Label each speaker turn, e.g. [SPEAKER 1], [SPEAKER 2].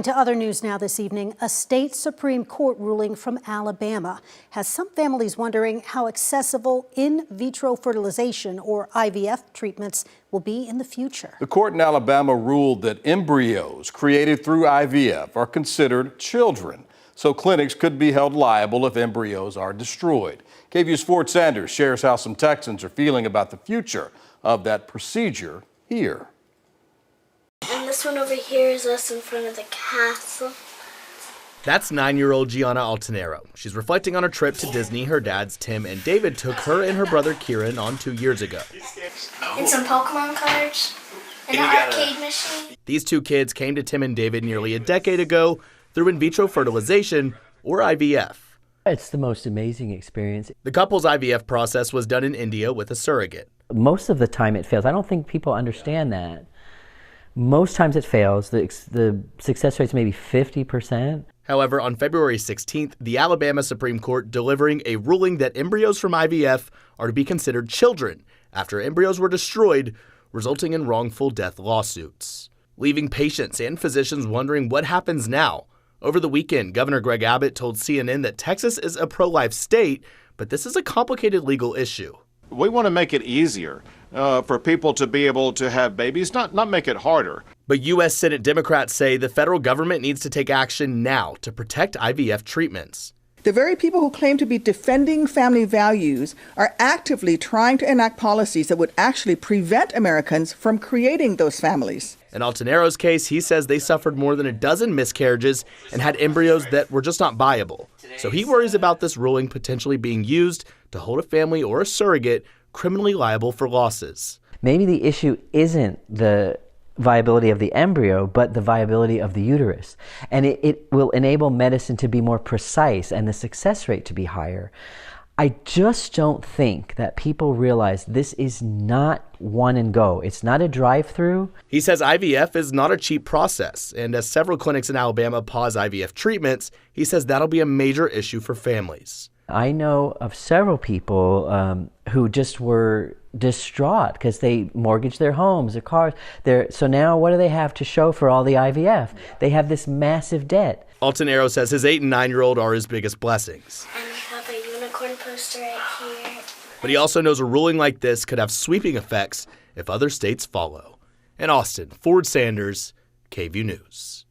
[SPEAKER 1] To other news now this evening, a state Supreme Court ruling from Alabama has some families wondering how accessible in vitro fertilization or IVF treatments will be in the future.
[SPEAKER 2] The court in Alabama ruled that embryos created through IVF are considered children, so clinics could be held liable if embryos are destroyed. KVUE's Ford Sanders shares how some Texans are feeling about the future of that procedure here.
[SPEAKER 3] And this one over here is us in front of the castle.
[SPEAKER 4] That's 9-year-old Gianna Altanero. She's reflecting on a trip to Disney her dads Tim and David took her and her brother Kieran on 2 years ago.
[SPEAKER 3] And some Pokemon cards. And an arcade machine.
[SPEAKER 4] These two kids came to Tim and David nearly a decade ago through in vitro fertilization, or IVF.
[SPEAKER 5] It's the most amazing experience.
[SPEAKER 4] The couple's IVF process was done in India with a surrogate.
[SPEAKER 5] Most of the time it fails. I don't think people understand that. Most times it fails. The success rate's maybe 50%.
[SPEAKER 4] However, on February 16th, the Alabama Supreme Court delivering a ruling that embryos from IVF are to be considered children after embryos were destroyed, resulting in wrongful death lawsuits, leaving patients and physicians wondering what happens now. Over the weekend, Governor Greg Abbott told CNN that Texas is a pro-life state, but this is a complicated legal issue.
[SPEAKER 6] We want to make it easier for people to be able to have babies, not make it harder.
[SPEAKER 4] But U.S. Senate Democrats say the federal government needs to take action now to protect IVF treatments.
[SPEAKER 7] The very people who claim to be defending family values are actively trying to enact policies that would actually prevent Americans from creating those families.
[SPEAKER 4] In Altanero's case, he says they suffered more than a dozen miscarriages and had embryos that were just not viable. So he worries about this ruling potentially being used to hold a family or a surrogate criminally liable for losses.
[SPEAKER 5] Maybe the issue isn't the viability of the embryo, but the viability of the uterus. And it will enable medicine to be more precise and the success rate to be higher. I just don't think that people realize this is not one and go. It's not a drive-through.
[SPEAKER 4] He says IVF is not a cheap process, and as several clinics in Alabama pause IVF treatments, he says that'll be a major issue for families.
[SPEAKER 5] I know of several people who just were distraught because they mortgaged their homes, their cars. So now what do they have to show for all the IVF? They have this massive debt.
[SPEAKER 4] Altanero says his 8- and 9-year-old are his biggest blessings.
[SPEAKER 3] And we have a unicorn poster right here.
[SPEAKER 4] But he also knows a ruling like this could have sweeping effects if other states follow. In Austin, Ford Sanders, KVUE News.